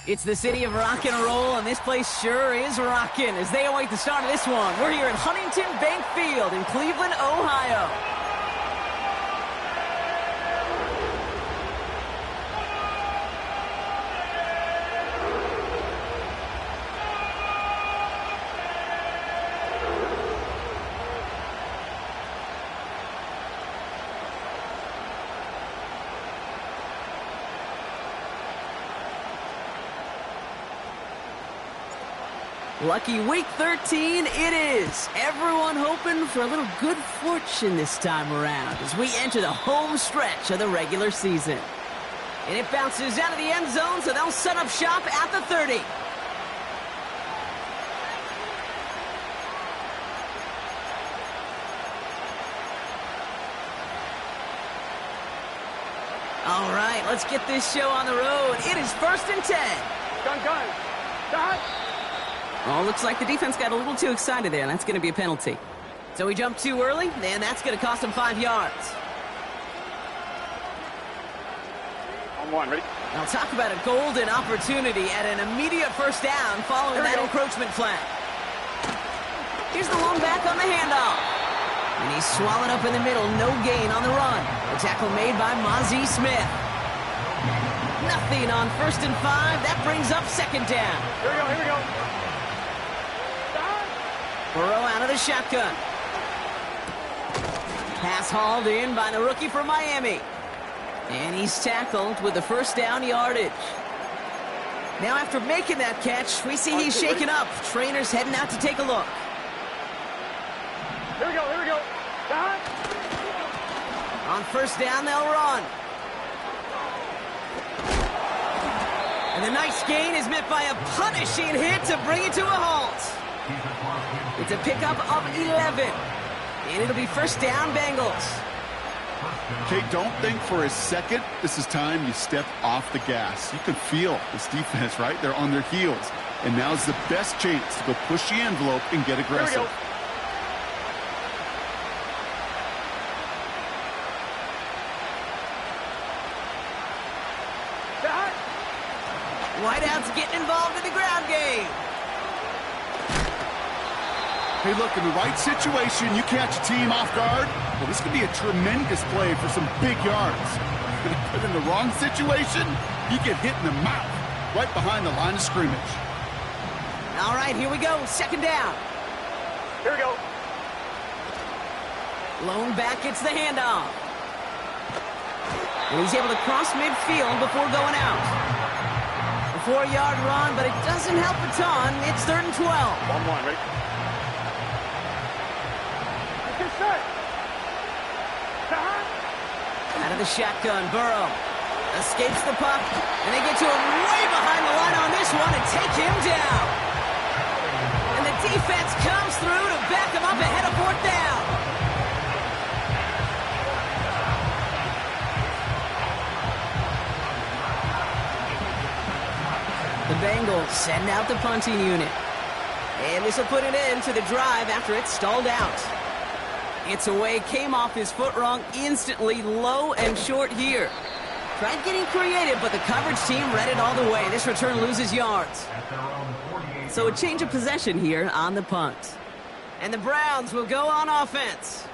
It's the city of rock and roll, and this place sure is rocking as they await the start of this one. We're here at Huntington Bank Field in Cleveland, Ohio. Lucky week 13 it is. Everyone hoping for a little good fortune this time around as we enter the home stretch of the regular season. And it bounces out of the end zone, so they'll set up shop at the 30. All right, let's get this show on the road. It is 1st and 10. Gun. Stop. Oh, looks like the defense got a little too excited there, and that's going to be a penalty. So he jumped too early, and that's going to cost him 5 yards. On one, ready? Now talk about a golden opportunity at an immediate first down following that encroachment flag. Here's the lone back on the handoff. And he's swallowed up in the middle, no gain on the run. The tackle made by Mozzie Smith. Nothing on 1st and 5. That brings up 2nd down. Here we go. Burrow out of the shotgun. Pass hauled in by the rookie from Miami. And he's tackled with the 1st down yardage. Now after making that catch, we see he's shaken up. Trainers heading out to take a look. Here we go. Stop. On 1st down, they'll run. And the nice gain is met by a punishing hit to bring it to a halt. It's a pickup of 11. And it'll be 1st down, Bengals. Kate, don't think for a second this is time you step off the gas. You can feel this defense, right? They're on their heels. And now's the best chance to go push the envelope and get aggressive. Here we go. Whiteout's getting involved in the ground game. Hey, look, in the right situation, you catch a team off guard. Well, this could be a tremendous play for some big yards. But in the wrong situation, you get hit in the mouth right behind the line of scrimmage. All right, here we go. 2nd down. Here we go. Lone back gets the handoff. And he's able to cross midfield before going out. A 4-yard run, but it doesn't help a ton. It's 3rd and 12. 1-1, ready? Out of the shotgun, Burrow escapes the puck, and they get to him way behind the line on this one and take him down. And the defense comes through to back him up ahead of 4th down. The Bengals send out the punting unit. And this will put an end to the drive after it stalled out. It's away, came off his foot wrong instantly, low and short here. Tried getting creative, but the coverage team read it all the way. This return loses yards. So a change of possession here on the punt. And the Browns will go on offense.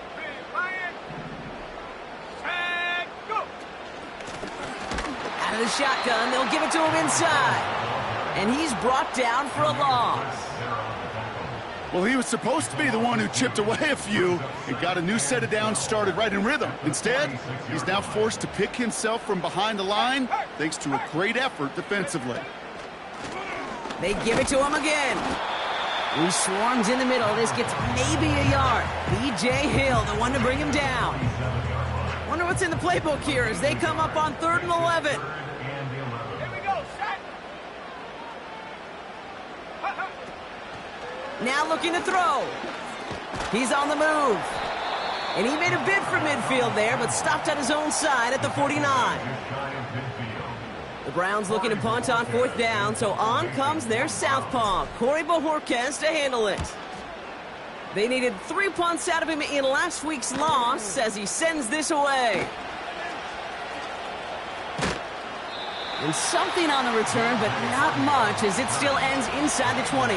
Out of the shotgun, they'll give it to him inside. And he's brought down for a loss. Well, he was supposed to be the one who chipped away a few and got a new set of downs started right in rhythm. Instead, he's now forced to pick himself from behind the line thanks to a great effort defensively. They give it to him again. He swarms in the middle. This gets maybe a yard. B.J. Hill, the one to bring him down. Wonder what's in the playbook here as they come up on 3rd and 11. Now looking to throw. He's on the move. And he made a bid for midfield there, but stopped on his own side at the 49. The Browns looking to punt on 4th down, so on comes their southpaw, Corey Bojorquez, to handle it. They needed 3 punts out of him in last week's loss as he sends this away. And something on the return, but not much, as it still ends inside the 20.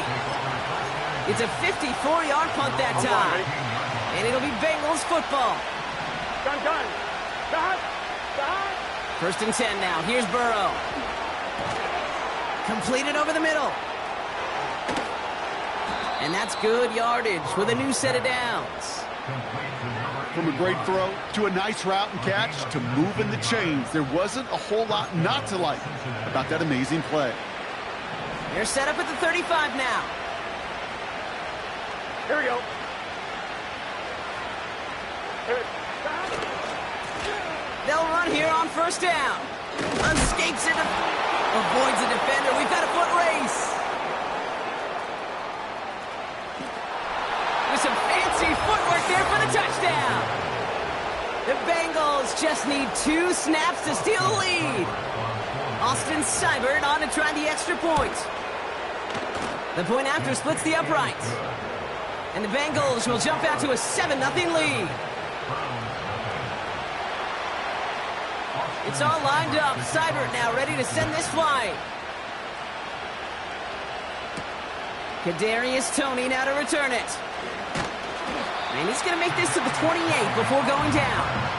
It's a 54-yard punt that time. And it'll be Bengals football. Done. Done. 1st and 10 now. Here's Burrow. Completed over the middle. And that's good yardage with a new set of downs. From a great throw to a nice route and catch to moving the chains, there wasn't a whole lot not to like about that amazing play. They're set up at the 35 now. Here we go. They'll run here on 1st down. Escapes it, avoids a defender. We've got a foot race. With some fancy footwork there for the touchdown. The Bengals just need 2 snaps to steal the lead. Austin Seibert on to try the extra point. The point after splits the uprights. And the Bengals will jump out to a 7-0 lead. It's all lined up. Seibert now ready to send this flight. Kadarius Toney now to return it. And he's going to make this to the 28 before going down.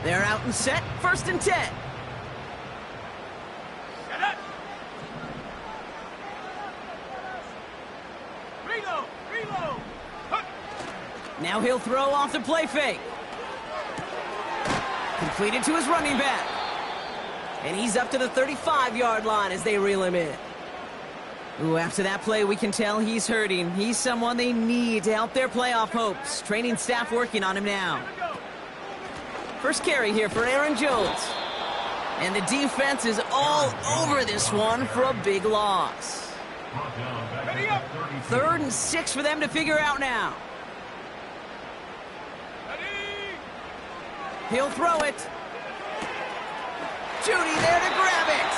They're out and set. 1st and 10. Now he'll throw off the play fake. Completed to his running back. And he's up to the 35-yard line as they reel him in. Ooh, after that play, we can tell he's hurting. He's someone they need to help their playoff hopes. Training staff working on him now. First carry here for Aaron Jones. And the defense is all over this one for a big loss. 3rd and 6 for them to figure out now. He'll throw it. Judy there to grab it.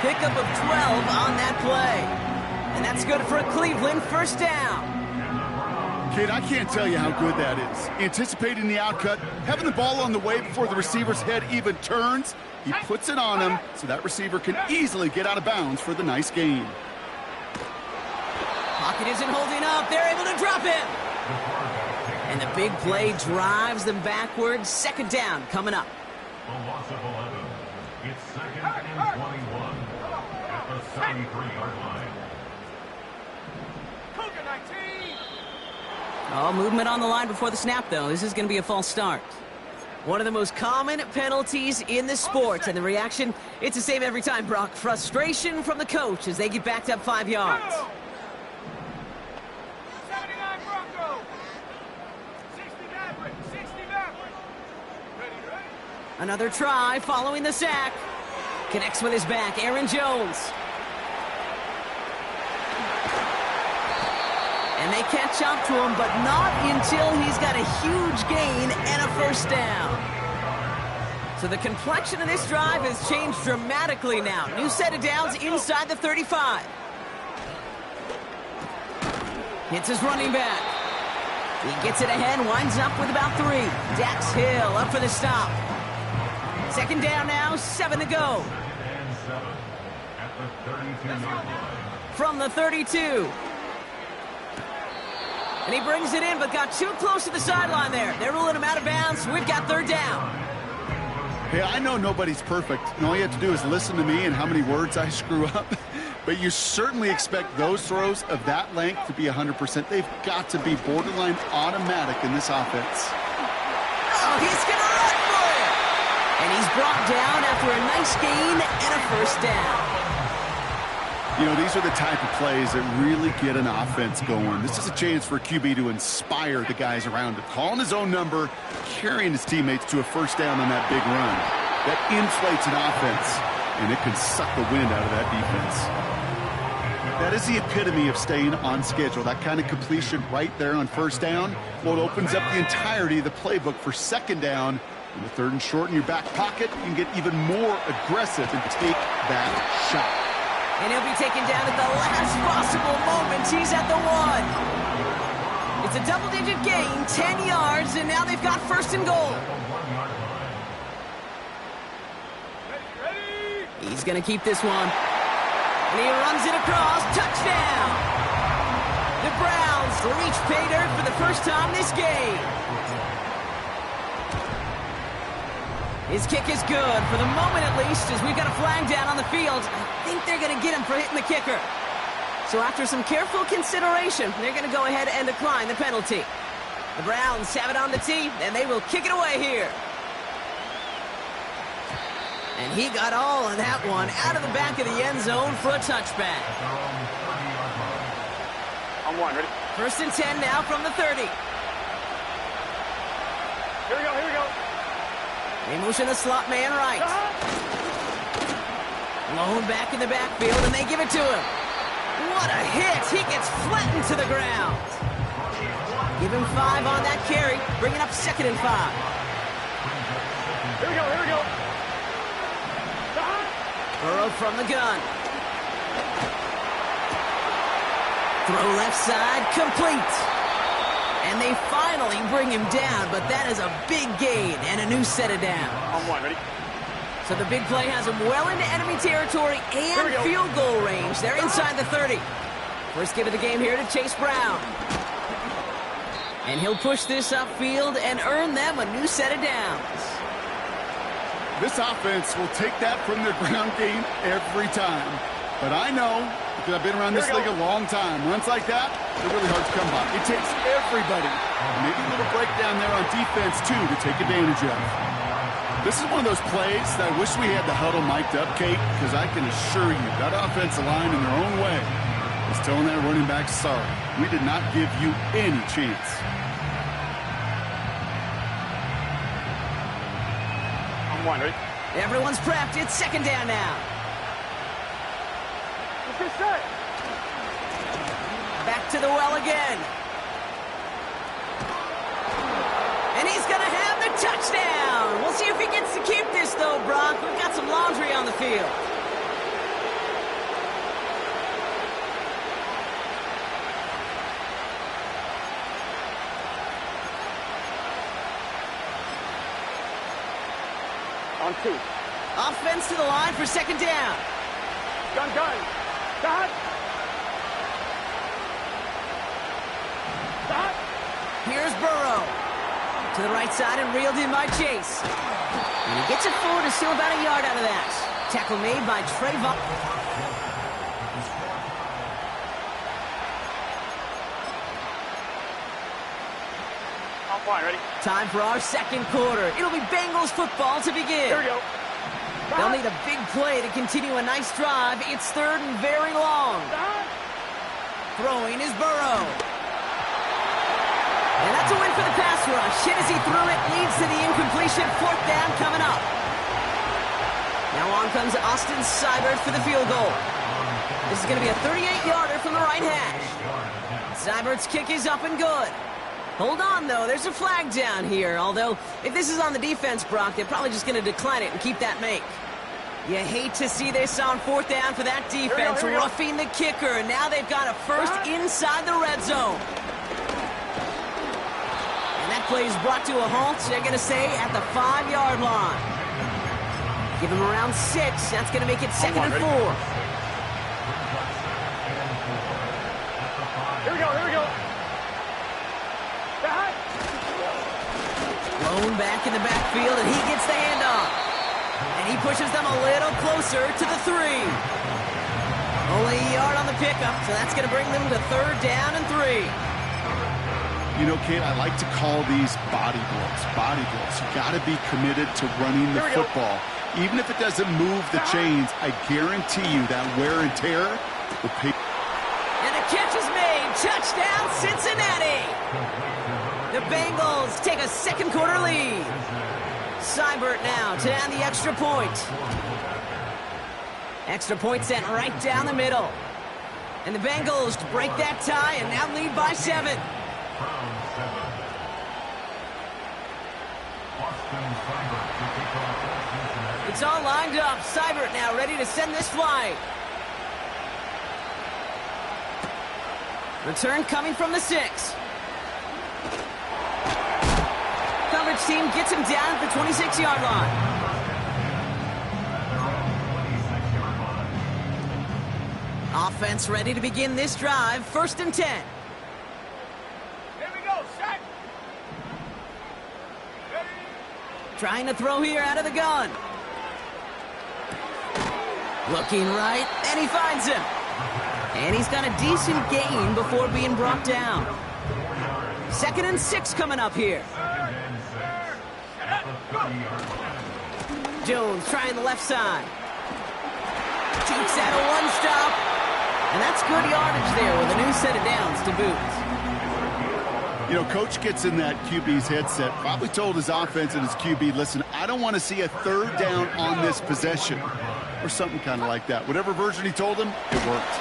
Pickup of 12 on that play. And that's good for a Cleveland 1st down. Kid, I can't tell you how good that is. Anticipating the outcut, having the ball on the way before the receiver's head even turns. He puts it on him so that receiver can easily get out of bounds for the nice gain. Pocket isn't holding up. They're able to drop him. And the big play drives them backwards. 2nd down coming up. A loss of 11. It's 2nd and 21 at the 73-yard line. Oh, movement on the line before the snap, though. This is going to be a false start. One of the most common penalties in the sport, and the reaction, it's the same every time, Brock. Frustration from the coach as they get backed up 5 yards. 79 Bronco. 60 Maverick. 60 Maverick. Ready. Another try following the sack. Connects with his back, Aaron Jones. And they catch up to him, but not until he's got a huge gain and a 1st down. So the complexion of this drive has changed dramatically now. New set of downs inside the 35. Hits his running back. He gets it ahead, winds up with about 3. Dax Hill up for the stop. 2nd down now, 7 to go. And 7 at the 32-yard line. From the 32. And he brings it in, but got too close to the sideline there. They're ruling him out of bounds. We've got 3rd down. Hey, I know nobody's perfect, and all you have to do is listen to me and how many words I screw up. But you certainly expect those throws of that length to be 100%. They've got to be borderline automatic in this offense. Oh, he's going to run for it. And he's brought down after a nice gain and a 1st down. You know, these are the type of plays that really get an offense going. This is a chance for a QB to inspire the guys around him. Calling his own number, carrying his teammates to a 1st down on that big run. That inflates an offense, and it can suck the wind out of that defense. That is the epitome of staying on schedule. That kind of completion right there on 1st down. Well, it opens up the entirety of the playbook for 2nd down. In the 3rd and short in your back pocket, you can get even more aggressive and take that shot. And he'll be taken down at the last possible moment. He's at the 1. It's a double-digit gain, 10 yards, and now they've got first and goal. He's going to keep this one. And he runs it across. Touchdown! The Browns reach pay dirt for the first time this game. His kick is good, for the moment at least, as we've got a flag down on the field. I think they're going to get him for hitting the kicker. So after some careful consideration, they're going to go ahead and decline the penalty. The Browns have it on the tee, and they will kick it away here. And he got all of that one out of the back of the end zone for a touchback. On 1, ready? First and 10 now from the 30. Here we go, here we go. They motion the slot man right. Blown back in the backfield, and they give it to him. What a hit! He gets flattened to the ground. Give him 5 on that carry, bringing up 2nd and 5. Here we go, here we go. Burrow from the gun. Throw left side, complete. And they finally bring him down, but that is a big gain and a new set of down. On 1, ready? So the big play has him well into enemy territory and field goal range. They're inside the 30. First give of the game here to Chase Brown. And he'll push this upfield and earn them a new set of downs. This offense will take that from their ground game every time. But I know, because I've been around this league a long time, runs like that, they're really hard to come by. It takes everybody, maybe a little breakdown there on defense, too, to take advantage of. This is one of those plays that I wish we had the huddle mic'd up, Kate, because I can assure you that offensive line in their own way is telling that running back, sorry, we did not give you any chance. On 1, ready? Everyone's prepped. It's 2nd down now. Let's get set. Back to the well again. And he's going to have the touchdown. We'll see if he gets to keep this, though, Brock. We've got some laundry on the field. On 2. Offense to the line for 2nd down. Gun. Dot. Here's Burrow. To the right side and reeled in by Chase. And he gets it forward to steal about a yard out of that. Tackle made by Trayvon. On 1, ready? Time for our 2nd quarter. It'll be Bengals football to begin. Here we go. They'll need a big play to continue a nice drive. It's 3rd and very long. Throwing is Burrow. And that's a win for the pass rush. Hit as he threw it, leads to the incompletion. 4th down coming up. Now on comes Austin Seibert for the field goal. This is going to be a 38-yarder from the right hash. Seibert's kick is up and good. Hold on, though. There's a flag down here. Although, if this is on the defense, Brock, they're probably just going to decline it and keep that make. You hate to see this on 4th down for that defense, here we go. roughing the kicker. And now they've got a first inside the red zone. And that play is brought to a halt. They're going to say at the 5-yard line. Give them around 6. That's going to make it 2nd and 4. Here we go. Blown back in the backfield, and he gets the handoff. And he pushes them a little closer to the 3. Only a yard on the pickup, so that's going to bring them to 3rd down and 3. You know, Kate, I like to call these body blows. Body blows. You got to be committed to running the football. Even if it doesn't move the chains, I guarantee you that wear and tear will pay. And the catch is made. Touchdown, Cincinnati. The Bengals take a 2nd quarter lead. Seibert now to add the extra point. Extra point sent right down the middle. And the Bengals break that tie and now lead by 7. It's all lined up. Seibert now ready to send this flight. Return coming from the 6. Coverage team gets him down at the 26-yard line. Offense ready to begin this drive. 1st and 10. Here we go, set. Trying to throw here out of the gun. Looking right, and he finds him. And he's got a decent gain before being brought down. 2nd and 6 coming up here. Jones trying the left side. Jukes out a one-stop. And that's good yardage there with a new set of downs to boot. You know, coach gets in that QB's headset, probably told his offense and his QB, listen, I don't want to see a 3rd down on this possession. Or something kind of like that. Whatever version he told him, it worked.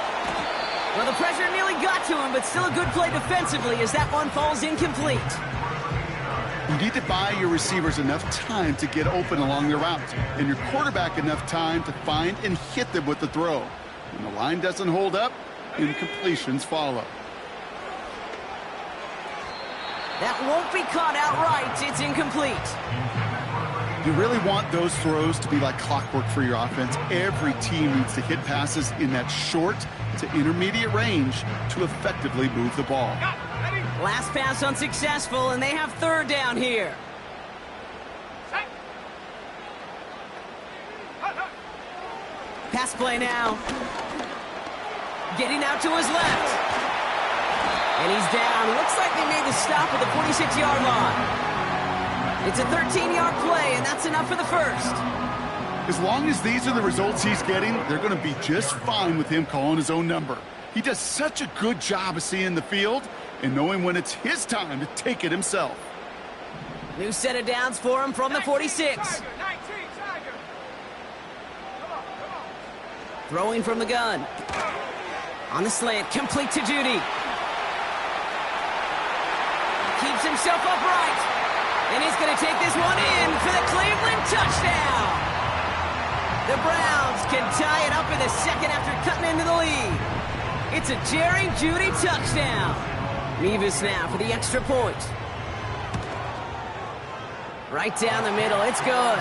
Well, the pressure nearly got to him, but still a good play defensively as that one falls incomplete. You need to buy your receivers enough time to get open along their route, and your quarterback enough time to find and hit them with the throw. When the line doesn't hold up, incompletions follow. That won't be caught outright. It's incomplete. You really want those throws to be like clockwork for your offense. Every team needs to hit passes in that short to intermediate range to effectively move the ball. Last pass unsuccessful, and they have 3rd down here. Pass play now. Getting out to his left. And he's down. Looks like they made the stop at the 46-yard line. It's a 13-yard play, and that's enough for the 1st. As long as these are the results he's getting, they're going to be just fine with him calling his own number. He does such a good job of seeing the field and knowing when it's his time to take it himself. New set of downs for him from the 46. Throwing from the gun. On the slant, complete to Judy. Keeps himself upright. And he's going to take this one in for the Cleveland touchdown. The Browns can tie it up in the 2nd after cutting into the lead. It's a Jerry Jeudy touchdown. Mevis now for the extra point. Right down the middle, it's good.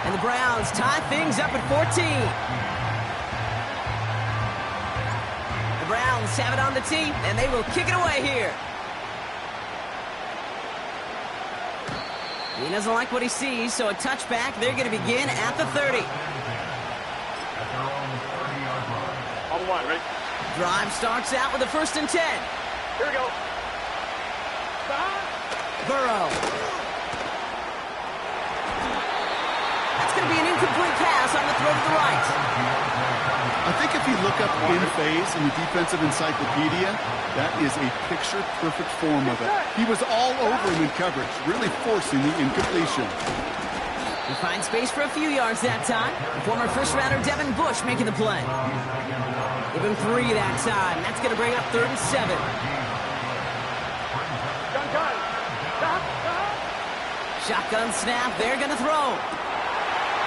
And the Browns tie things up at 14. The Browns have it on the tee, and they will kick it away here. He doesn't like what he sees, so a touchback. They're going to begin at the 30. On the line, ready? Drive starts out with a 1st and 10. Here we go. Burrow. That's going to be an incomplete pass on the throw to the right. I think if you look up in phase in the defensive encyclopedia, that is a picture-perfect form of it. He was all over him in coverage, really forcing the incompletion. He finds space for a few yards that time. Former first-rounder Devin Bush making the play. Give him 3 that time. That's going to bring up 3rd and 7. Gun. Shotgun snap. They're going to throw.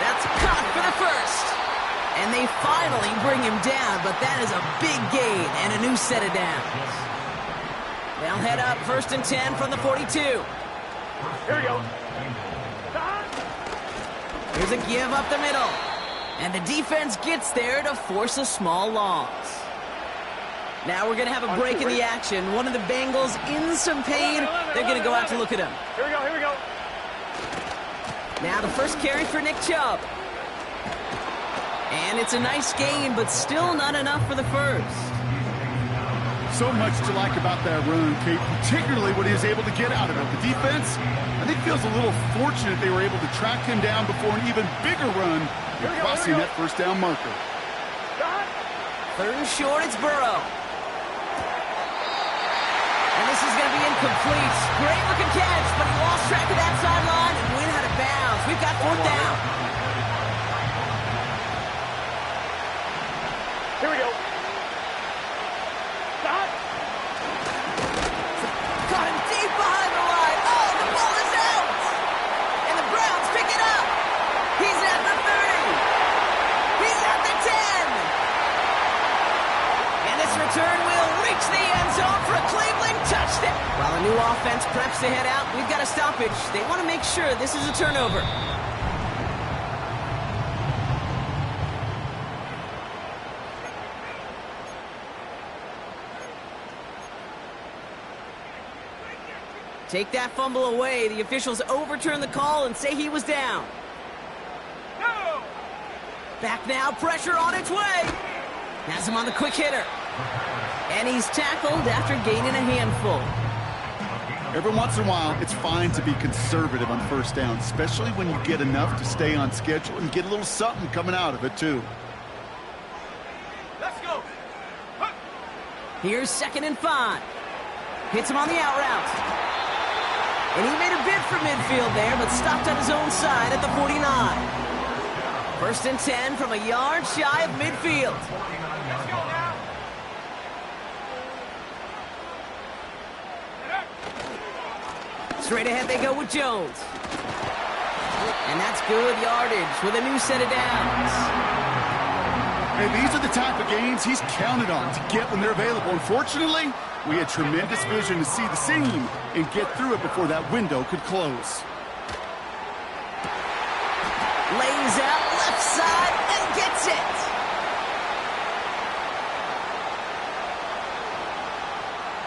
That's caught for the 1st. And they finally bring him down, but that is a big gain and a new set of downs. They'll head up 1st and 10 from the 42. Here we go. Here's a give up the middle. And the defense gets there to force a small loss. Now we're going to have a break in the action. One of the Bengals in some pain. They're going to go out to look at him. Here we go. Now the first carry for Nick Chubb. And it's a nice gain, but still not enough for the 1st. So much to like about that run, Kate, particularly what he was able to get out of it. The defense, I think, feels a little fortunate they were able to track him down before an even bigger run and crossing that 1st down marker. 3rd and short, it's Burrow. And this is going to be incomplete. Great looking catch, but he lost track of that sideline and went out of bounds. We've got 4th down. Here we go. Caught him deep behind the line. Oh, the ball is out. And the Browns pick it up. He's at the 30. He's at the 10. And this return will reach Reach the end zone for a Cleveland touchdown. While a new offense preps to head out, we've got a stoppage. They want to make sure this is a turnover. Take that fumble away. The officials overturn the call and say he was down. Back now, pressure on its way. Has him on the quick hitter. And he's tackled after gaining a handful. Every once in a while, it's fine to be conservative on first down, especially when you get enough to stay on schedule and get a little something coming out of it, too. Let's go. Here's 2nd and 5. Hits him on the out route. And he made a bid for midfield there, but stopped on his own side at the 49. 1st and 10 from a yard shy of midfield. Let's go now. Straight ahead they go with Jones. And that's good yardage with a new set of downs. Hey, these are the type of games he's counted on to get when they're available. Unfortunately, we had tremendous vision to see the seam and get through it before that window could close. Lays out left side and gets it.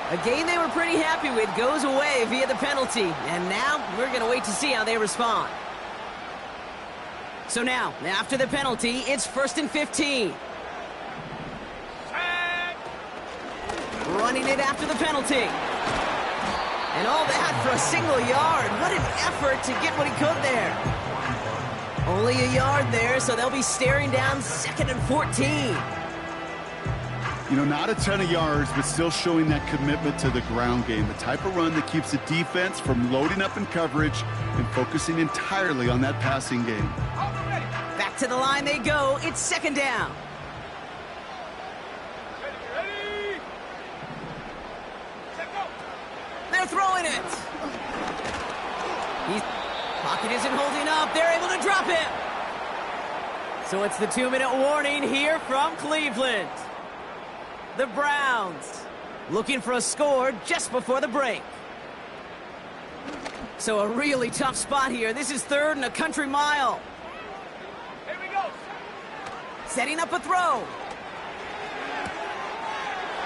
A game they were pretty happy with goes away via the penalty. And now we're going to wait to see how they respond. So now, after the penalty, it's 1st and 15. Running it after the penalty. And all that for a single yard. What an effort to get what he could there. Only a yard there, so they'll be staring down 2nd and 14. You know, not a ton of yards, but still showing that commitment to the ground game. The type of run that keeps the defense from loading up in coverage and focusing entirely on that passing game. Back to the line they go. It's 2nd down. Ready? Set go. They're throwing it. Pocket isn't holding up. They're able to drop him. So it's the 2-minute warning here from Cleveland. The Browns looking for a score just before the break. So a really tough spot here. This is 3rd and a country mile. Here we go. Setting up a throw.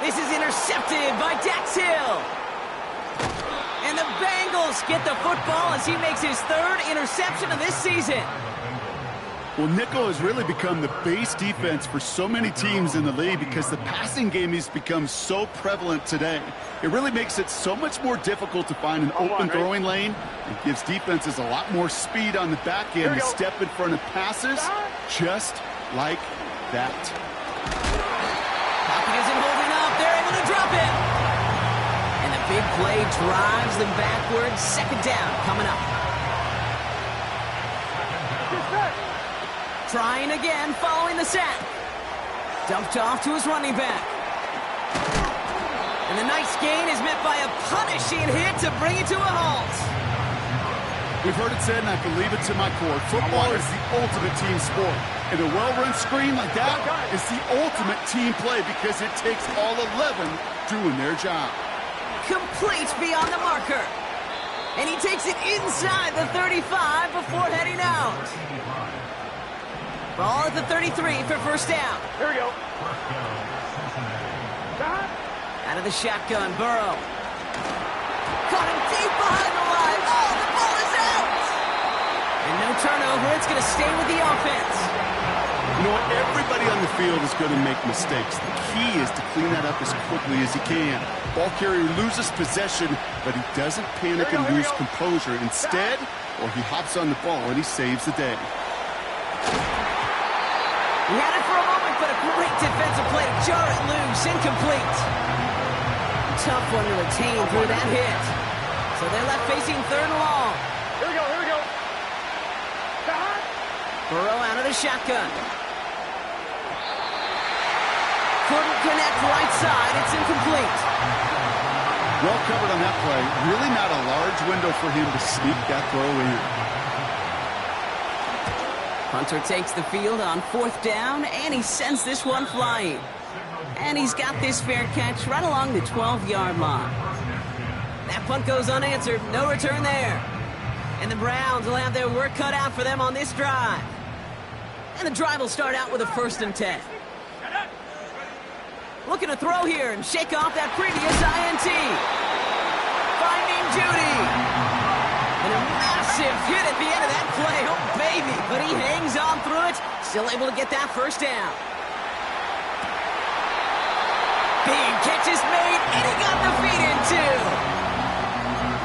This is intercepted by Dax Hill. And the Bengals get the football as he makes his 3rd interception of this season. Well, nickel has really become the base defense for so many teams in the league because the passing game has become so prevalent today. It really makes it so much more difficult to find an open throwing lane. It gives defenses a lot more speed on the back end to step in front of passes just like that. Pocket isn't holding up. They're able to drop it. And the big play drives them backwards. 2nd down coming up. Trying again following the sack. Dumped off to his running back. And the nice gain is met by a punishing hit to bring it to a halt. We've heard it said, and I believe it to my core, football is the ultimate team sport. And a well-run screen like that is the ultimate team play because it takes all 11 doing their job. Complete beyond the marker. And he takes it inside the 35 before heading out. Ball at the 33 for 1st down. Here we go. Out of the shotgun, Burrow. Caught him deep behind the line. Oh, the ball is out! And no turnover. It's going to stay with the offense. You know what? Everybody on the field is going to make mistakes. The key is to clean that up as quickly as he can. Ball carrier loses possession, but he doesn't panic and lose composure. Instead, he hops on the ball and he saves the day. He had it for a moment, but a great defensive play to jar it loose. Incomplete. Tough one to retain through that hit. So they're left facing 3rd and long. Here we go, here we go. Burrow out of the shotgun. Couldn't connect right side. It's incomplete. Well covered on that play. Really not a large window for him to sneak that throw in. Hunter takes the field on 4th down, and he sends this one flying. And he's got this fair catch right along the 12-yard line. That punt goes unanswered. No return there. And the Browns will have their work cut out for them on this drive. And the drive will start out with a 1st and 10. Looking to throw here and shake off that previous INT. Finding Judy. And a massive hit at the end of that play. Oh, baby. But he hangs on through it. Still able to get that 1st down. Big catch is made, and he got the feet in, too.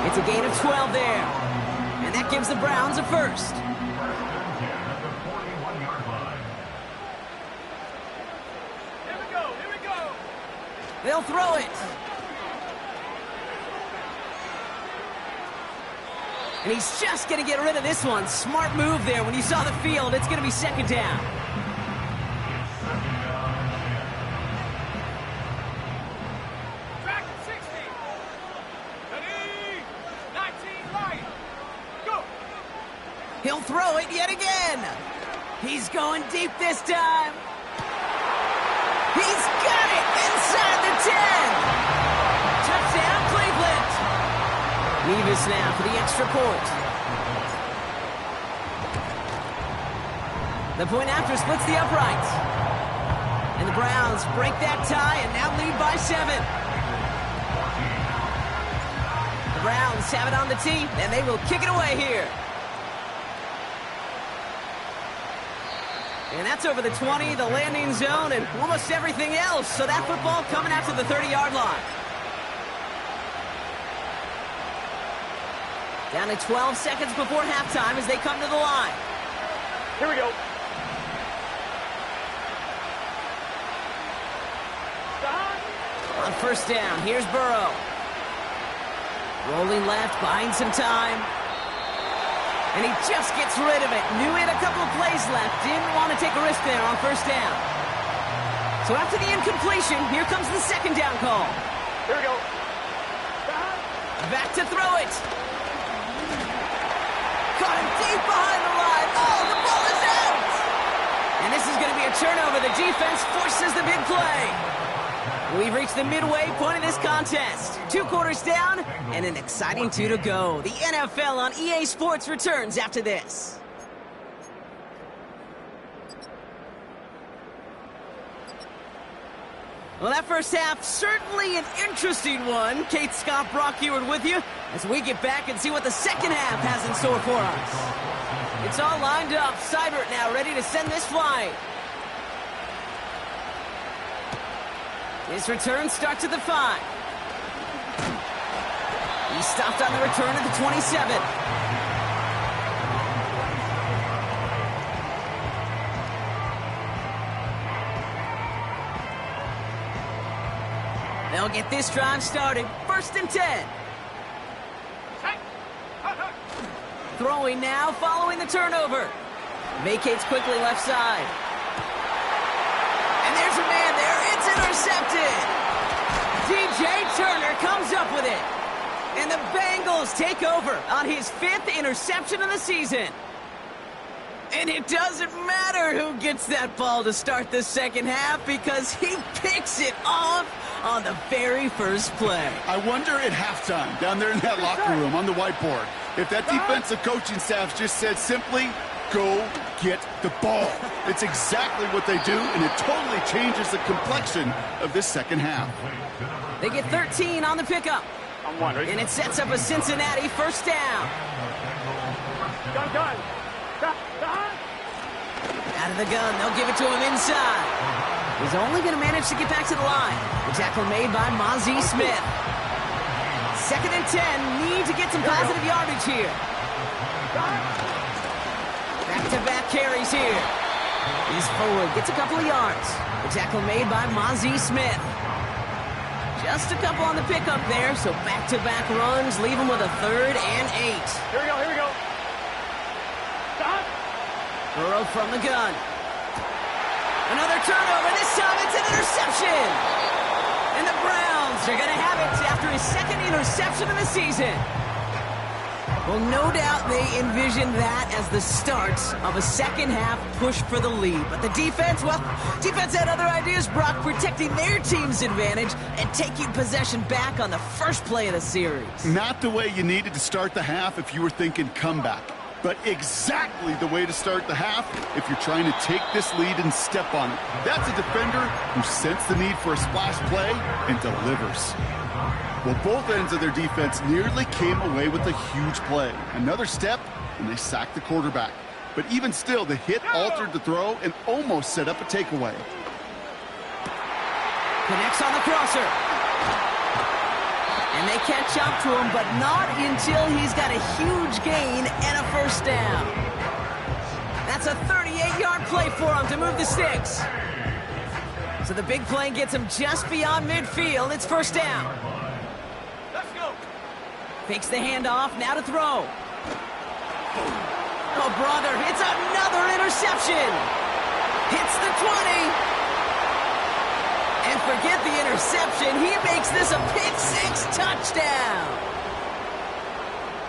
It's a gain of 12 there. And that gives the Browns a 1st. Here we go, here we go. They'll throw it. And he's just going to get rid of this one. Smart move there. When you saw the field, it's going to be 2nd down. Track at 60. Ready? 19 right. Go. He'll throw it yet again. He's going deep this time. He's got it inside the 10. Touchdown, Cleveland. Nevis now for the extra point. The point after splits the uprights. And the Browns break that tie and now lead by 7. The Browns have it on the tee, and they will kick it away here. And that's over the 20, the landing zone, and almost everything else. So that football coming out to the 30-yard line. Down to 12 seconds before halftime as they come to the line. Here we go. On 1st down, here's Burrow. Rolling left, buying some time. And he just gets rid of it. Knew he had a couple of plays left. Didn't want to take a risk there on 1st down. So after the incompletion, here comes the 2nd down call. Here we go. Back to throw it. Caught him deep behind the line. Oh, the ball is out. And this is going to be a turnover. The defense forces the big play. We've reached the midway point of this contest. 2 quarters down and an exciting 2 to go. The NFL on EA Sports returns after this. Well, that first half, certainly an interesting one. Kate Scott, Brock Ewart with you as we get back and see what the second half has in store for us. It's all lined up. Seibert now ready to send this flying. His return starts at the 5. He stopped on the return at the 27. They'll get this drive started. 1st and 10. Throwing now following the turnover. Vacates quickly left side. And there's a man there. It's intercepted. DJ Turner comes up with it. And the Bengals take over on his 5th interception of the season. And it doesn't matter who gets that ball to start the second half because he picks it off on the very first play. I wonder at halftime, down there in that locker room on the whiteboard, if that defensive coaching staff just said simply, go get the ball. It's exactly what they do, and it totally changes the complexion of this second half. They get 13 on the pickup. I'm wondering. And it sets up a Cincinnati 1st down. Gun. Out of the gun, they'll give it to him inside. He's only going to manage to get back to the line. The tackle made by Mozzie Smith. 2nd and 10, need to get some positive yardage here. Back-to-back carries here. He's forward, gets a couple of yards. The tackle made by Mozzie Smith. Just a couple on the pickup there, so back-to-back runs leave him with a 3rd and 8. Here we go. Burrow from the gun. Another turnover. This time it's an interception. And the Browns are going to have it after his 2nd interception of the season. Well, no doubt they envisioned that as the start of a second-half push for the lead. But the defense, well, defense had other ideas, Brock, protecting their team's advantage and taking possession back on the first play of the series. Not the way you needed to start the half if you were thinking comeback, but exactly the way to start the half if you're trying to take this lead and step on it. That's a defender who sensed the need for a splash play and delivers. Well, both ends of their defense nearly came away with a huge play. Another step, and they sacked the quarterback. But even still, the hit altered the throw and almost set up a takeaway. Connects on the crosser. And they catch up to him, but not until he's got a huge gain and a first down. That's a 38-yard play for him to move the sticks. So the big play gets him just beyond midfield. It's first down. Fakes the handoff, now to throw. Oh, brother, it's another interception. Hits the 20. And forget the interception. He makes this a pick-6 touchdown.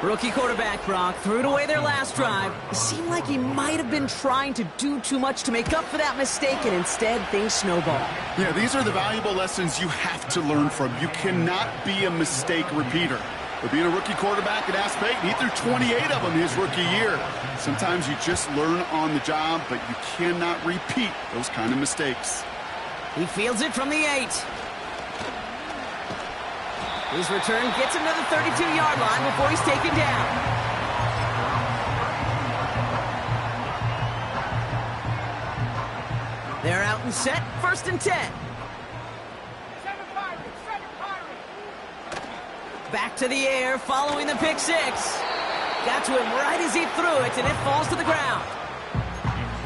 Rookie quarterback Brock threw it away their last drive. It seemed like he might have been trying to do too much to make up for that mistake, and instead things snowballed. Yeah, these are the valuable lessons you have to learn from. You cannot be a mistake repeater. But being a rookie quarterback at Ass Payton, he threw 28 of them his rookie year. Sometimes you just learn on the job, but you cannot repeat those kind of mistakes. He fields it from the 8. His return gets him to the 32-yard line before he's taken down. They're out and set, 1st and 10. Back to the air, following the pick 6. Got to him right as he threw it, and it falls to the ground.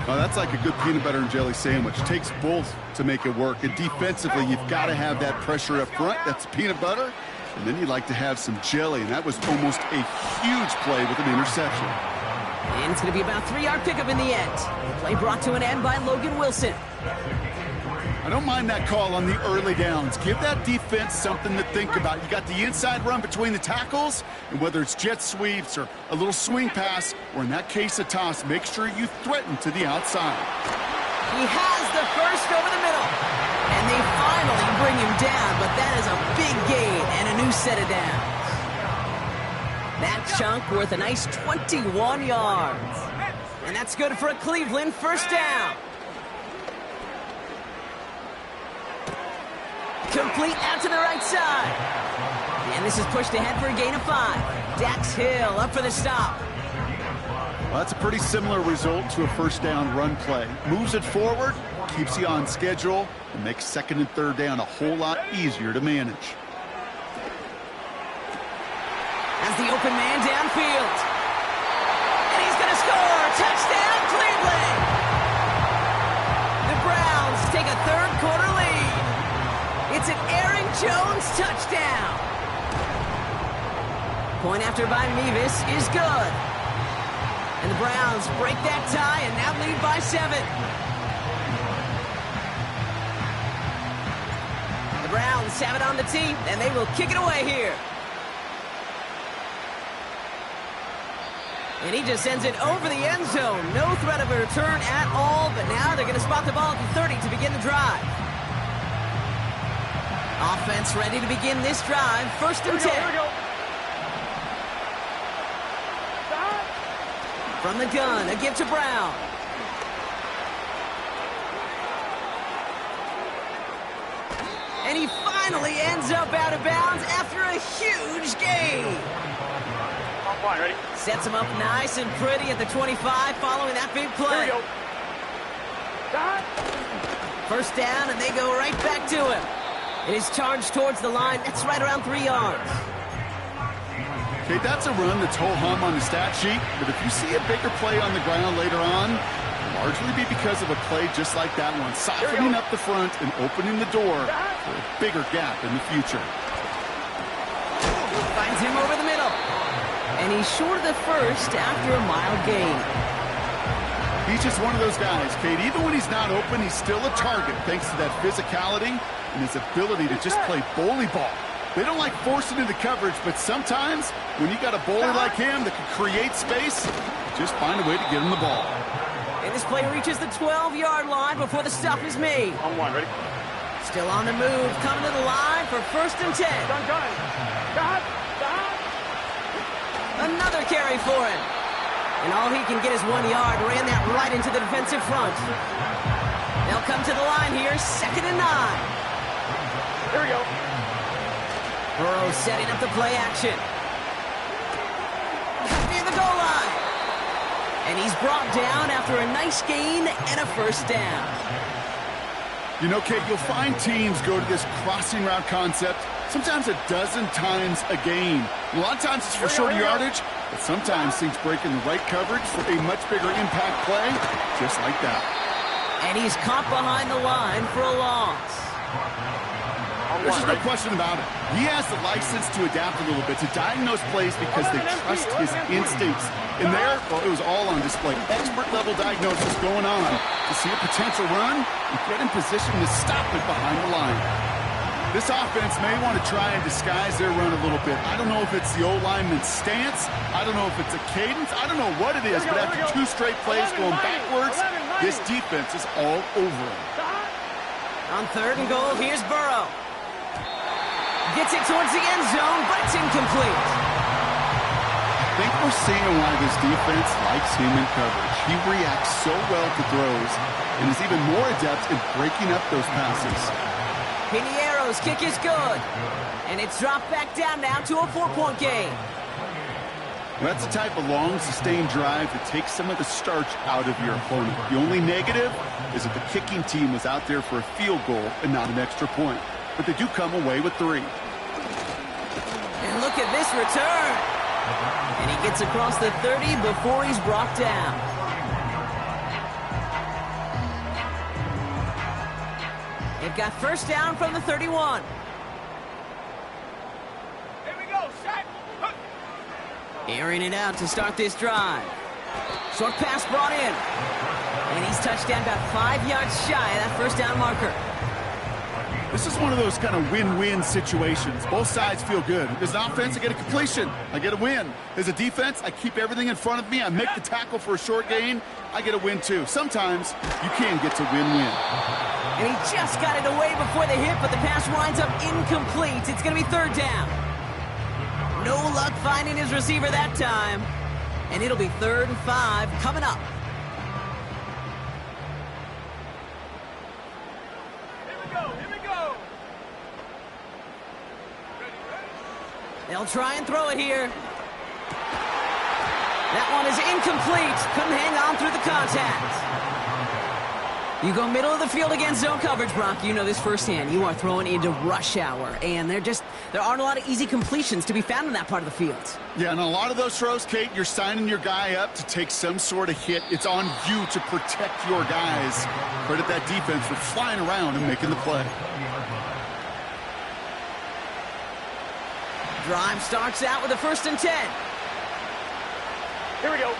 Oh, that's like a good peanut butter and jelly sandwich. It takes both to make it work. And defensively, you've got to have that pressure up front. That's peanut butter. And then you'd like to have some jelly. And that was almost a huge play with an interception. And it's going to be about a 3-yard pickup in the end. The play brought to an end by Logan Wilson. I don't mind that call on the early downs. Give that defense something to think about. You got the inside run between the tackles, and whether it's jet sweeps or a little swing pass, or in that case a toss, make sure you threaten to the outside. He has the first over the middle. And they finally bring him down, but that is a big gain and a new set of downs. That chunk worth a nice 21 yards. And that's good for a Cleveland first down. Complete out to the right side. And this is pushed ahead for a gain of 5. Dax Hill up for the stop. Well, that's a pretty similar result to a first down run play. Moves it forward, keeps you on schedule, and makes 2nd and 3rd down a whole lot easier to manage. As the open man downfield. And he's going to score. Touchdown, Cleveland. The Browns take a 3rd quarter lead. It's an Aaron Jones touchdown. Point after by Mevis is good. And the Browns break that tie and now lead by 7. The Browns have it on the tee, and they will kick it away here. And he just sends it over the end zone. No threat of a return at all, but now they're going to spot the ball at the 30 to begin the drive. Offense ready to begin this drive. 1st and 10. Here we go. From the gun, a give to Brown. And he finally ends up out of bounds after a huge gain. I'm fine, ready? Sets him up nice and pretty at the 25 following that big play. Here we go. First down, and they go right back to him. It is charged towards the line. That's right around 3 yards. Okay, that's a run that's ho-hum on the stat sheet, but if you see a bigger play on the ground later on, it'll largely be because of a play just like that one, softening up the front and opening the door for a bigger gap in the future. Finds him over the middle. And he's short of the first after a mild gain. He's just one of those guys, Kate. Even when he's not open, he's still a target thanks to that physicality and his ability to just play bully ball. They don't like forcing into coverage, but sometimes when you got a bowler like him that can create space, just find a way to get him the ball. And this play reaches the 12-yard line before the stop is made. On one, ready? Still on the move, coming to the line for 1st and 10. Got. Another carry for him. And all he can get is 1 yard. Ran that right into the defensive front. They'll come to the line here, 2nd and 9. Here we go. Burrow setting up the play action. Near the goal line. And he's brought down after a nice gain and a 1st down. You know, Kate, you'll find teams go to this crossing route concept sometimes a dozen times a game. A lot of times it's for shorter yardage, but sometimes things break in the right coverage for a much bigger impact play, just like that. And he's caught behind the line for a loss. There's just no question about it. He has the license to adapt a little bit, to diagnose plays because they trust his instincts. And there, well, it was all on display. Expert-level diagnosis going on to see a potential run and get in position to stop it behind the line. This offense may want to try and disguise their run a little bit. I don't know if it's the O-lineman's stance. I don't know if it's a cadence. I don't know what it is, but after 2 straight plays going backwards, this defense is all over him. On 3rd and goal, here's Burrow. Gets it towards the end zone, but it's incomplete. I think we're seeing why this defense likes him in coverage. He reacts so well to throws and is even more adept at breaking up those passes. Piniero's kick is good. And it's dropped back down now to a 4-point game. That's the type of long, sustained drive that takes some of the starch out of your opponent. The only negative is that the kicking team was out there for a field goal and not an extra point. But they do come away with 3. And look at this return. And he gets across the 30 before he's brought down. They've got 1st down from the 31. Here we go, set. Airing it out to start this drive. Short pass brought in. And he's touched down about 5 yards shy of that 1st down marker. This is one of those kind of win-win situations. Both sides feel good. As an offense, I get a completion. I get a win. As a defense, I keep everything in front of me. I make the tackle for a short gain. I get a win, too. Sometimes you can get to win-win. And he just got it away before the hit, but the pass winds up incomplete. It's going to be 3rd down. No luck finding his receiver that time. And it'll be 3rd and 5 coming up. They'll try and throw it here. That one is incomplete. Couldn't hang on through the contact. You go middle of the field against zone coverage, Brock. You know this firsthand. You are throwing into rush hour, and there aren't a lot of easy completions to be found in that part of the field. Yeah, and a lot of those throws, Kate, you're signing your guy up to take some sort of hit. It's on you to protect your guys. Credit that defense for flying around and making the play. Drive starts out with a 1st and 10. Here we go.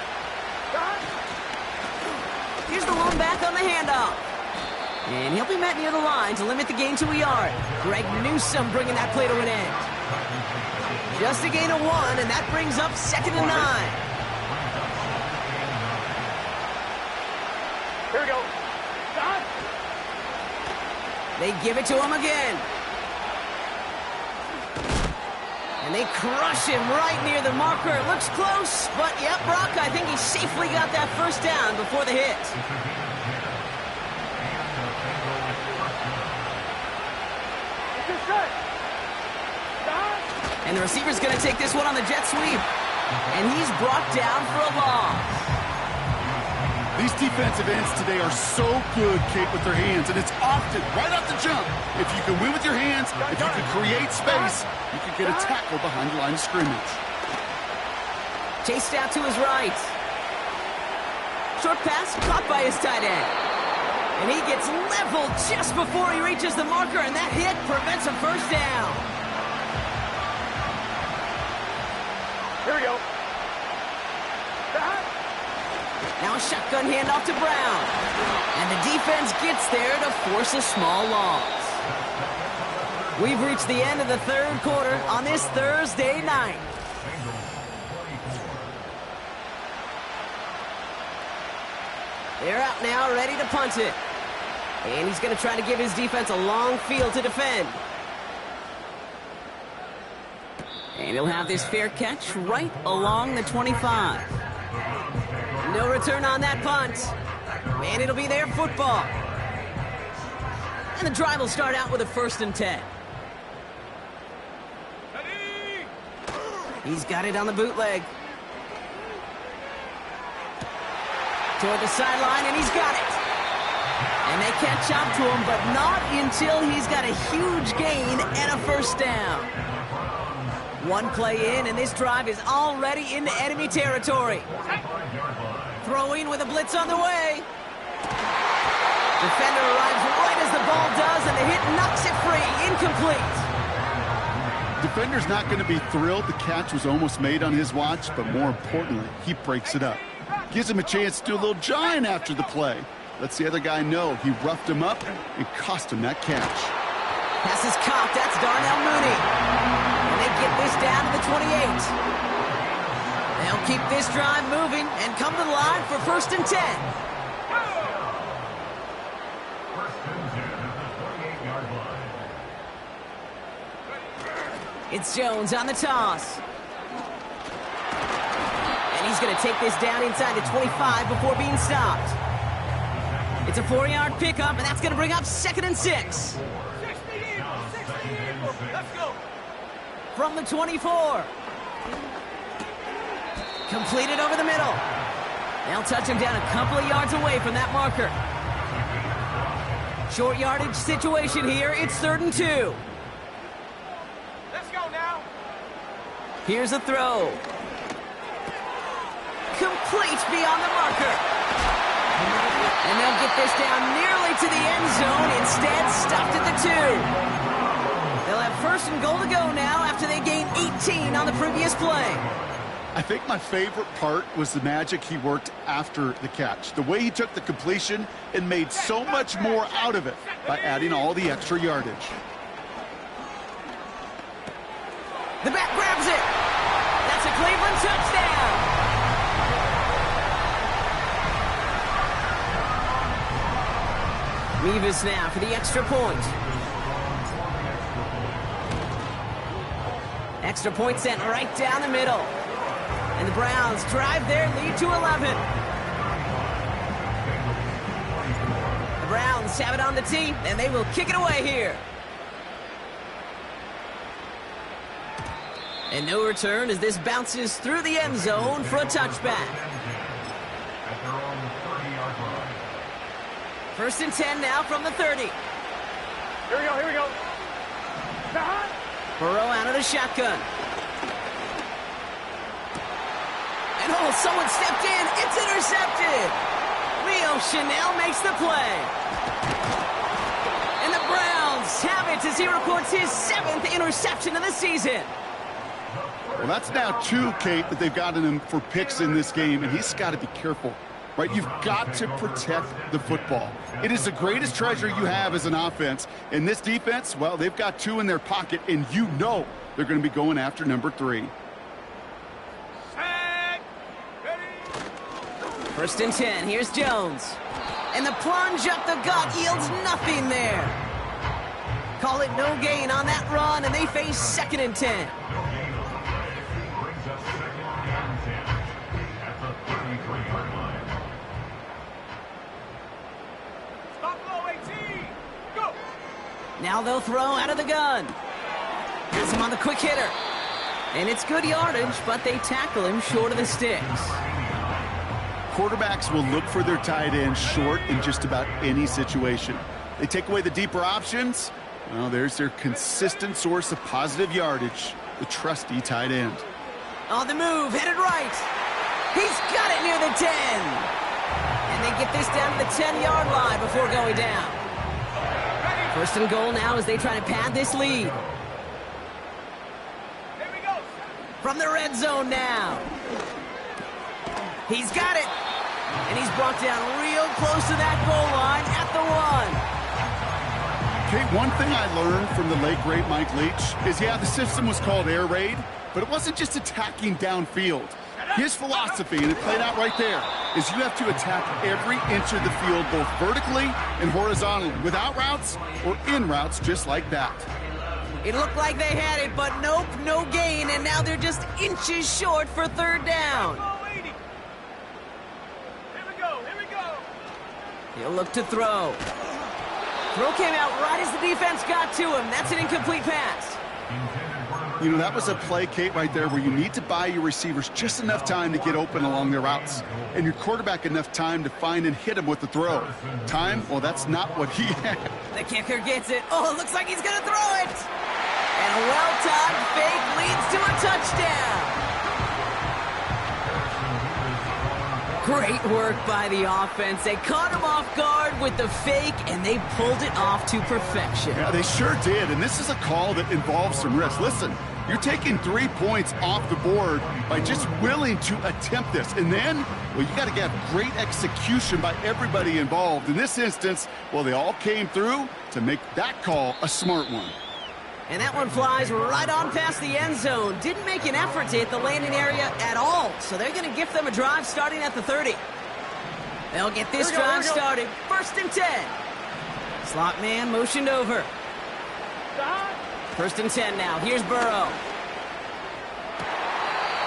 Here's the lone back on the handoff. And he'll be met near the line to limit the gain to a yard. Greg Newsome bringing that play to an end. Just a gain of 1, and that brings up 2nd and 9. Here we go. They give it to him again. And they crush him right near the marker. It looks close, but yep, Brock, I think he safely got that 1st down before the hit. And the receiver's going to take this one on the jet sweep. And he's brought down for a loss. These defensive ends today are so good, Kate, with their hands, and it's often right off the jump. If you can win with your hands, if you can create space, you can get a tackle behind the line of scrimmage. Chased out to his right. Short pass caught by his tight end. And he gets leveled just before he reaches the marker, and that hit prevents a 1st down. Here we go. Now a shotgun handoff to Brown. And the defense gets there to force a small loss. We've reached the end of the third quarter on this Thursday night. They're out now, ready to punt it. And he's going to try to give his defense a long field to defend. And he'll have this fair catch right along the 25. No return on that punt. And it'll be their football. And the drive will start out with a 1st and 10. He's got it on the bootleg. Toward the sideline, and he's got it. And they catch up to him, but not until he's got a huge gain and a 1st down. One play in, and this drive is already into enemy territory. Throwing with a blitz on the way. Defender arrives right as the ball does, and the hit knocks it free. Incomplete. Defender's not going to be thrilled the catch was almost made on his watch, but more importantly, he breaks it up. Gives him a chance to do a little giant after the play. Lets the other guy know he roughed him up and cost him that catch. Pass is caught. That's Darnell Mooney. And they get this down to the 28. They'll keep this drive moving and come to the line for 1st and 10. It's Jones on the toss. And he's going to take this down inside the 25 before being stopped. It's a 4-yard pickup, and that's going to bring up 2nd and 6. Let's go. From the 24. Completed over the middle. They'll touch him down a couple of yards away from that marker. Short yardage situation here. It's 3rd and 2. Let's go now. Here's a throw. Complete beyond the marker. And they'll get this down nearly to the end zone. Instead, stopped at the 2. They'll have 1st and goal to go now after they gained 18 on the previous play. I think my favorite part was the magic he worked after the catch. The way he took the completion and made so much more out of it by adding all the extra yardage. The back grabs it. That's a Cleveland touchdown. Mevis now for the extra point. Extra point sent right down the middle. And the Browns drive their lead to 11. The Browns have it on the tee, and they will kick it away here. And no return as this bounces through the end zone for a touchback. 1st and 10 now from the 30. Here we go, here we go. Burrow out of the shotgun. And oh, someone stepped in. It's intercepted. Leo Chanel makes the play. And the Browns have it as he records his 7th interception of the season. Well, that's now 2, Kate, that they've gotten him for picks in this game, and he's got to be careful. Right, you've got to protect the football. It is the greatest treasure you have as an offense. And this defense, well, they've got 2 in their pocket, and you know they're going to be going after number 3. Set. Ready. 1st and 10. Here's Jones. And the plunge up the gut yields nothing there. Call it no gain on that run, and they face 2nd and 10. Now they'll throw out of the gun. Gets him on the quick hitter. And it's good yardage, but they tackle him short of the sticks. Quarterbacks will look for their tight end short in just about any situation. They take away the deeper options. Well, there's their consistent source of positive yardage, the trusty tight end. On the move, headed right. He's got it near the 10. And they get this down to the 10-yard line before going down. 1st and goal now as they try to pad this lead. Here we go. From the red zone now. He's got it. And he's brought down real close to that goal line at the 1. Okay, one thing I learned from the late, great Mike Leach is, yeah, the system was called air raid, but it wasn't just attacking downfield. His philosophy, and it played out right there, is you have to attack every inch of the field, both vertically and horizontally, without routes or in routes, just like that. It looked like they had it, but nope, no gain, and now they're just inches short for third down. Here we go, here we go. He'll look to throw. Throw came out right as the defense got to him. That's an incomplete pass. You know, that was a play, Kate, right there, where you need to buy your receivers just enough time to get open along their routes, and your quarterback enough time to find and hit him with the throw. Time? Well, that's not what he had. The kicker gets it. Oh, it looks like he's going to throw it. And a well-timed fake leads to a touchdown. Great work by the offense. They caught him off guard with the fake, and they pulled it off to perfection. Yeah, they sure did, and this is a call that involves some risk. Listen, you're taking 3 points off the board by just willing to attempt this. And then, well, you got to get great execution by everybody involved. In this instance, well, they all came through to make that call a smart one. And that one flies right on past the end zone. Didn't make an effort to hit the landing area at all. So they're going to gift them a drive starting at the 30. They'll get this drive started. 1st and 10. Slot man motioned over. 1st and 10 now. Here's Burrow.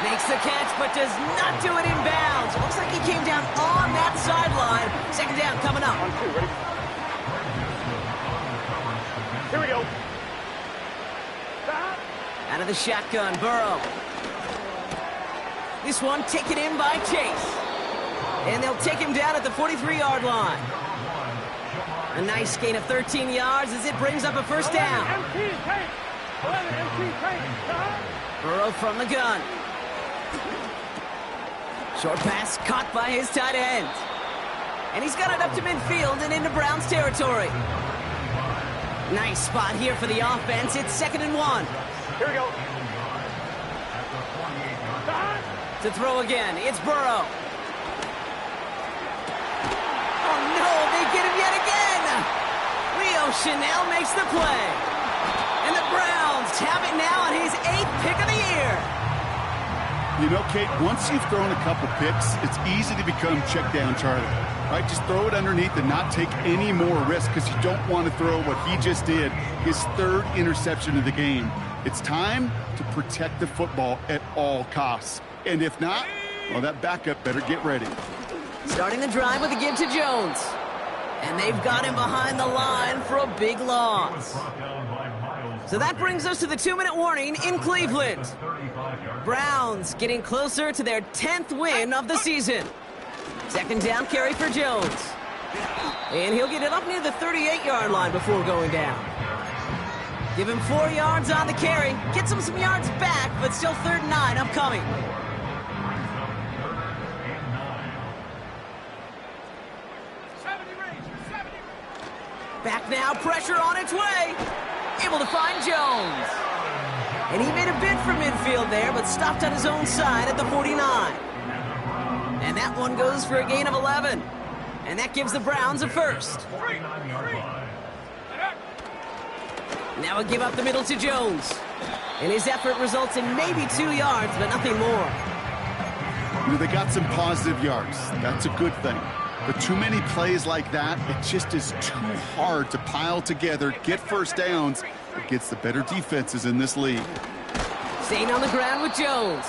Makes the catch, but does not do it in bounds. Looks like he came down on that sideline. 2nd down coming up. On 2, ready? Here we go. Out of the shotgun, Burrow. This one taken in by Chase. And they'll take him down at the 43-yard line. A nice gain of 13 yards as it brings up a 1st down. Burrow from the gun. Short pass caught by his tight end. And he's got it up to midfield and into Browns territory. Nice spot here for the offense. It's 2nd and 1. Here we go. To throw again, it's Burrow. Oh no, they get him yet again. Leo Chanel makes the play. And the Browns have it now on his 8th pick of the year. You know, Kate, once you've thrown a couple picks, it's easy to become check down Charlie. Right, just throw it underneath and not take any more risk because you don't want to throw what he just did, his 3rd interception of the game. It's time to protect the football at all costs. And if not, well, that backup better get ready. Starting the drive with a give to Jones. And they've got him behind the line for a big loss. So that brings us to the 2-minute warning in Cleveland. Browns getting closer to their 10th win of the season. 2nd down carry for Jones. And he'll get it up near the 38-yard line before going down. Give him 4 yards on the carry. Gets him some yards back, but still 3rd and 9 upcoming. Back now, pressure on its way. Able to find Jones. And he made a bid for midfield there, but stopped on his own side at the 49. And that one goes for a gain of 11. And that gives the Browns a 1st. Now a give up the middle to Jones. And his effort results in maybe 2 yards, but nothing more. You know, they got some positive yards. That's a good thing. But too many plays like that, it just is too hard to pile together, get 1st downs against the better defenses in this league. Staying on the ground with Jones.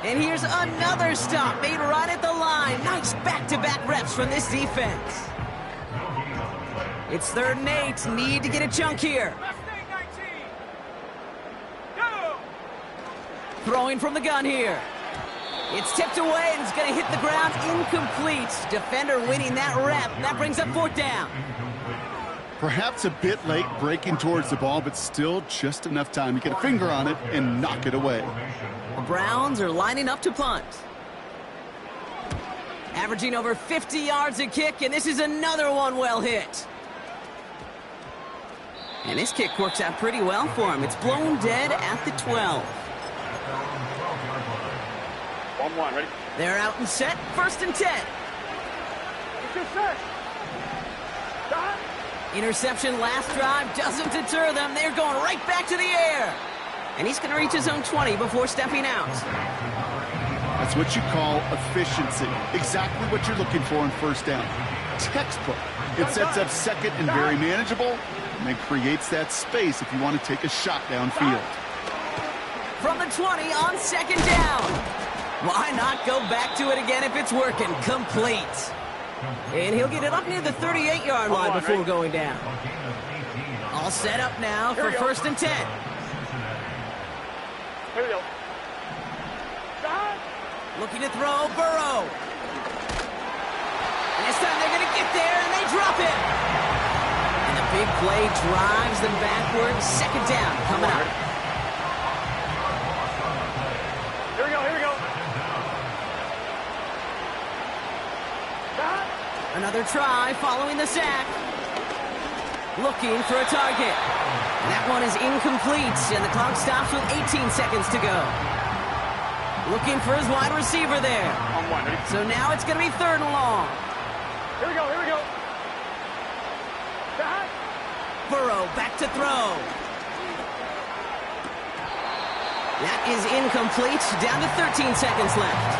And here's another stop made right at the line. Nice back-to-back reps from this defense. It's 3rd and 8. Need to get a chunk here. Throwing from the gun here. It's tipped away and it's going to hit the ground incomplete. Defender winning that rep. That brings up 4th down. Perhaps a bit late breaking towards the ball, but still just enough time to get a finger on it and knock it away. The Browns are lining up to punt. Averaging over 50 yards a kick, and this is another one well hit. And this kick works out pretty well for him. It's blown dead at the 12. 1-1, ready? They're out and set. 1st and 10. It's your set. Stop. Interception last drive doesn't deter them. They're going right back to the air. And he's going to reach his own 20 before stepping out. That's what you call efficiency. Exactly what you're looking for in first down. Textbook. It sets up second and very manageable, and then creates that space if you want to take a shot downfield. From the 20 on second down. Why not go back to it again if it's working? Complete. And he'll get it up near the 38-yard line before going down. All set up now for first and 10. Here we go. Looking to throw, Burrow. And this time they're going to get there, and they drop it. And the big play drives them backward. Second down coming up. Here we go, here we go. Another try following the sack. Looking for a target. And that one is incomplete, and the clock stops with 18 seconds to go. Looking for his wide receiver there. On one, ready? So now it's going to be third and long. Here we go, here we go. Burrow back to throw. That is incomplete. Down to 13 seconds left.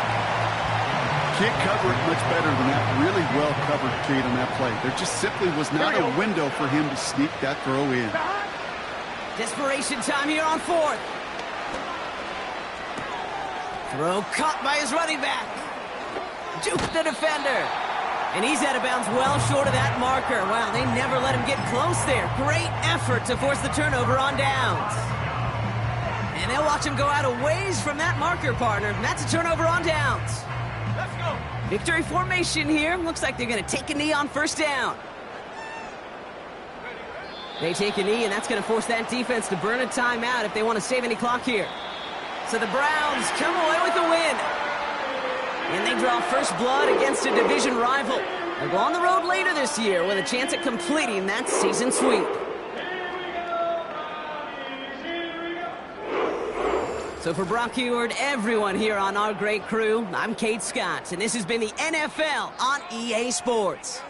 Can't cover it much better than that. Really well covered, Kate, on that play. There just simply was not a window for him to sneak that throw in. Desperation time here on fourth. Throw caught by his running back. Juked the defender. And he's out of bounds well short of that marker. Wow, they never let him get close there. Great effort to force the turnover on downs. And they'll watch him go out a ways from that marker, partner. And that's a turnover on downs. Let's go. Victory formation here. Looks like they're going to take a knee on first down. They take a knee, and that's going to force that defense to burn a timeout if they want to save any clock here. So the Browns come away with the win. And they draw first blood against a division rival. They'll go on the road later this year with a chance at completing that season sweep. So for Brock Heward, everyone here on our great crew, I'm Kate Scott, and this has been the NFL on EA Sports.